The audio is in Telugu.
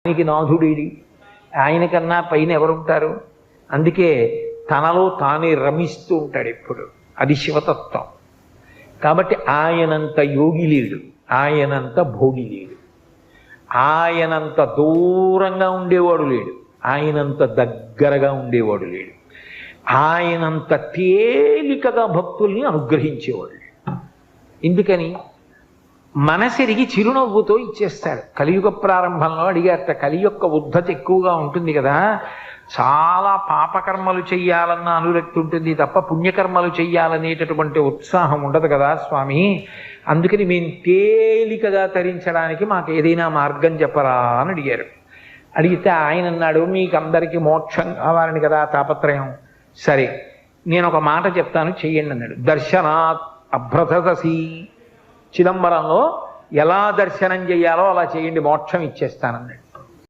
ఆయనకి నాథుడేడి, ఆయన కన్నా పైన ఎవరుంటారు? అందుకే తనలో తానే రమిస్తూ ఉంటాడు ఎప్పుడు. అది శివతత్వం. కాబట్టి ఆయనంత యోగి లేడు, ఆయనంత భోగి లేడు, ఆయనంత దూరంగా ఉండేవాడు లేడు, ఆయనంత దగ్గరగా ఉండేవాడు లేడు, ఆయనంత తేలికగా భక్తుల్ని అనుగ్రహించేవాడు లేడు. ఎందుకని? మనసెరిగి చిరునవ్వుతో ఇచ్చేస్తాడు. కలియుగ ప్రారంభంలో అడిగారట, కలి యొక్క ఉద్ధత ఎక్కువగా ఉంటుంది కదా, చాలా పాపకర్మలు చెయ్యాలన్న అనురక్తి ఉంటుంది తప్ప పుణ్యకర్మలు చెయ్యాలనేటటువంటి ఉత్సాహం ఉండదు కదా స్వామి, అందుకని మేము తేలికగా తరించడానికి మాకు ఏదైనా మార్గం చెప్పరా అని అడిగారు. అడిగితే ఆయన అన్నాడు, మీకు అందరికీ మోక్షం కావాలని కదా తాపత్రయం, సరే నేను ఒక మాట చెప్తాను చెయ్యండి అన్నాడు. దర్శనాత్ అభ్రతసి, చిదంబరంలో ఎలా దర్శనం చేయాలో అలా చేయండి, మోక్షం ఇచ్చేస్తానన్నాడు.